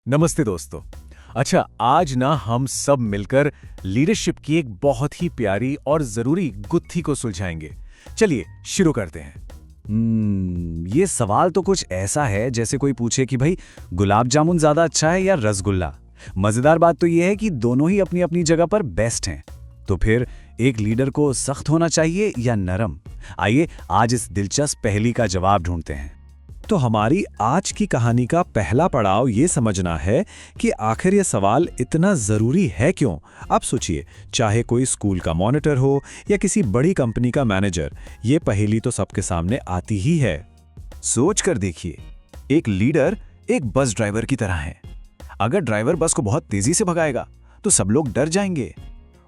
नमस्ते दोस्तों। अच्छा, आज ना हम सब मिलकर लीडरशिप की एक बहुत ही प्यारी और जरूरी गुत्थी को सुलझाएंगे। चलिए शुरू करते हैं। ये सवाल तो कुछ ऐसा है जैसे कोई पूछे कि भाई गुलाब जामुन ज्यादा अच्छा है या रसगुल्ला। मजेदार बात तो यह है कि दोनों ही अपनी अपनी जगह पर बेस्ट हैं। तो फिर एक लीडर को सख्त होना चाहिए या नरम? आइए आज इस दिलचस्प पहेली का जवाब ढूंढते हैं। तो हमारी आज की कहानी का पहला पड़ाव ये समझना है कि आखिर ये सवाल इतना ज़रूरी है क्यों। आप सोचिए, चाहे कोई स्कूल का मॉनिटर हो या किसी बड़ी कंपनी का मैनेजर, ये पहेली तो सबके सामने आती ही है। सोच कर देखिए, एक लीडर एक बस ड्राइवर की तरह है। अगर ड्राइवर बस को बहुत तेजी से भगाएगा तो सब लोग डर जाएंगे,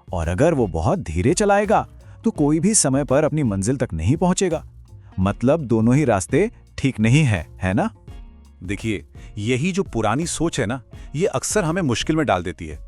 और अगर वो बहुत धीरे चलाएगा तो कोई भी समय पर अपनी मंजिल तक नहीं पहुंचेगा। मतलब दोनों ही रास्ते ठीक नहीं है ना? देखिए, यही जो पुरानी सोच है ना, ये अक्सर हमें मुश्किल में डाल देती है।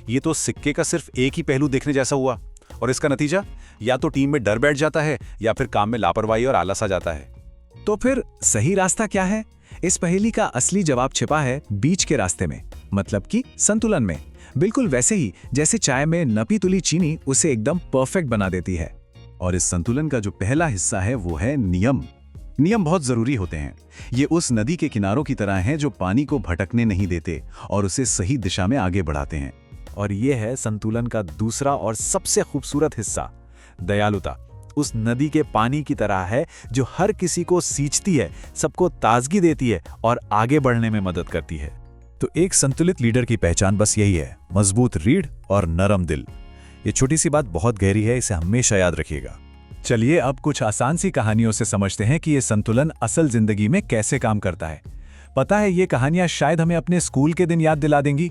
ये तो सिक्के का सिर्फ एक ही पहलू देखने जैसा हुआ, और इसका नतीजा या तो टीम में डर बैठ जाता है या फिर काम में लापरवाही और आलस आ जाता है। तो फिर सही रास्ता क्या है? इस पहेली का असली जवाब छिपा है बीच के रास्ते में, मतलब कि संतुलन में। बिल्कुल वैसे ही जैसे चाय में नपी तुली चीनी उसे एकदम परफेक्ट बना देती है। और इस संतुलन का जो पहला हिस्सा है वो है नियम। नियम बहुत जरूरी होते हैं। ये उस नदी के किनारों की तरह हैं जो पानी को भटकने नहीं देते और उसे सही दिशा में आगे बढ़ाते हैं। और ये है संतुलन का दूसरा और सबसे खूबसूरत हिस्सा, दयालुता। उस नदी के पानी की तरह है जो हर किसी को सींचती है, सबको ताजगी देती है और आगे बढ़ने में मदद करती है। तो एक संतुलित लीडर की पहचान बस यही है, मजबूत रीढ़ और नरम दिल। ये छोटी सी बात बहुत गहरी है, इसे हमेशा याद रखिएगा। चलिए अब कुछ आसान सी कहानियों से समझते हैं कि ये संतुलन असल जिंदगी में कैसे काम करता है। पता है, ये कहानियां शायद हमें अपने स्कूल के दिन याद दिला देंगी।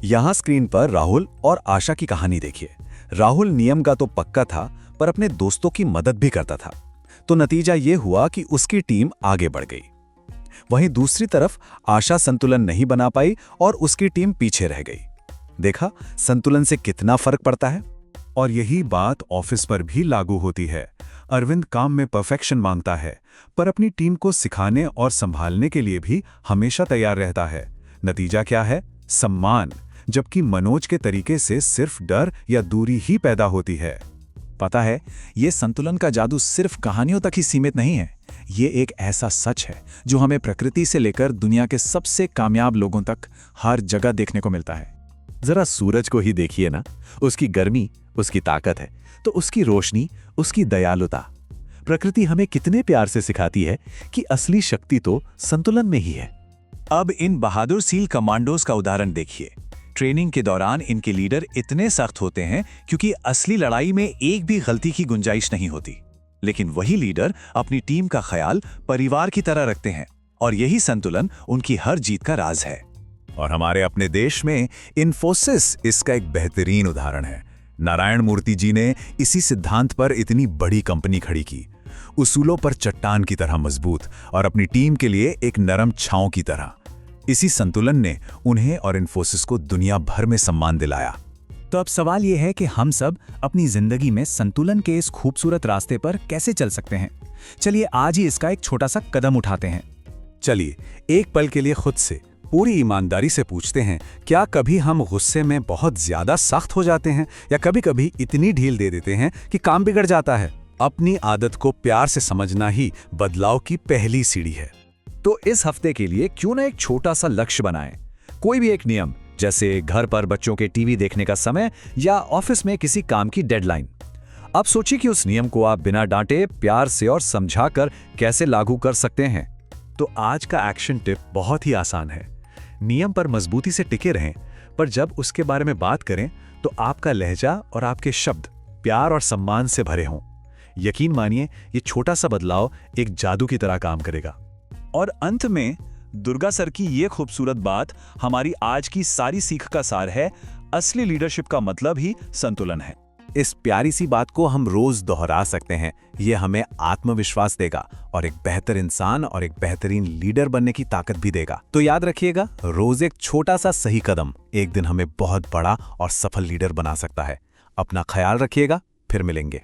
यहाँ स्क्रीन पर राहुल और आशा की कहानी देखिए। राहुल नियम का तो पक्का था, पर अपने दोस्तों की मदद भी करता था। तो नतीजा ये हुआ कि उसकी टीम आगे बढ़ गई। वहीं दूसरी तरफ आशा संतुलन नहीं बना पाई और उसकी टीम पीछे रह गई। देखा संतुलन से कितना फर्क पड़ता है। और यही बात ऑफिस पर भी लागू होती है। अरविंद काम में परफेक्शन मांगता है, पर अपनी टीम को सिखाने और संभालने के लिए भी हमेशा तैयार रहता है। नतीजा क्या है? सम्मान। जबकि मनोज के तरीके से सिर्फ डर या दूरी ही पैदा होती है। पता है, ये संतुलन का जादू सिर्फ कहानियों तक ही सीमित नहीं है। ये एक ऐसा सच है जो हमें प्रकृति से लेकर दुनिया के सबसे कामयाब लोगों तक हर जगह देखने को मिलता है। जरा सूरज को ही देखिए ना, उसकी गर्मी उसकी ताकत है, तो उसकी रोशनी उसकी दयालुता। प्रकृति हमें कितने प्यार से सिखाती है कि असली शक्ति तो संतुलन में ही है। अब इन बहादुर सील कमांडोज का उदाहरण देखिए। ट्रेनिंग के दौरान इनके लीडर इतने सख्त होते हैं क्योंकि असली लड़ाई में एक भी गलती की गुंजाइश नहीं होती। लेकिन वही लीडर अपनी टीम का ख्याल परिवार की तरह रखते हैं, और यही संतुलन उनकी हर जीत का राज है। और हमारे अपने देश में इन्फोसिस इसका एक बेहतरीन उदाहरण है। नारायण मूर्ति जी ने इसी सिद्धांत पर इतनी बड़ी कंपनी खड़ी की, उसूलों पर चट्टान की तरह मजबूत और अपनी टीम के लिए एक नरम छांव की तरह। इसी संतुलन ने उन्हें और इन्फोसिस को दुनिया भर में सम्मान दिलाया। तो अब सवाल यह है कि हम सब अपनी जिंदगी में संतुलन के इस खूबसूरत रास्ते पर कैसे चल सकते हैं। चलिए आज ही इसका एक छोटा सा कदम उठाते हैं। चलिए एक पल के लिए खुद से पूरी ईमानदारी से पूछते हैं, क्या कभी हम गुस्से में बहुत ज्यादा सख्त हो जाते हैं या कभी कभी इतनी ढील दे देते हैं कि काम बिगड़ जाता है? अपनी आदत को प्यार से समझना ही बदलाव की पहली सीढ़ी है। तो इस हफ्ते के लिए क्यों ना एक छोटा सा लक्ष्य बनाएं। कोई भी एक नियम, जैसे घर पर बच्चों के टीवी देखने का समय या ऑफिस में किसी काम की डेडलाइन। अब सोचिए कि उस नियम को आप बिना डांटे, प्यार से और समझाकर कैसे लागू कर सकते हैं। तो आज का एक्शन टिप बहुत ही आसान है। नियम पर मजबूती से टिके रहें, पर जब उसके बारे में बात करें तो आपका लहजा और आपके शब्द प्यार और सम्मान से भरे हों। यकीन मानिए, ये छोटा सा बदलाव एक जादू की तरह काम करेगा। और अंत में दुर्गा सर की ये खूबसूरत बात हमारी आज की सारी सीख का सार है। असली लीडरशिप का मतलब ही संतुलन है। इस प्यारी सी बात को हम रोज दोहरा सकते हैं। ये हमें आत्मविश्वास देगा और एक बेहतर इंसान और एक बेहतरीन लीडर बनने की ताकत भी देगा। तो याद रखिएगा, रोज एक छोटा सा सही कदम एक दिन हमें बहुत बड़ा और सफल लीडर बना सकता है। अपना ख्याल रखिएगा, फिर मिलेंगे।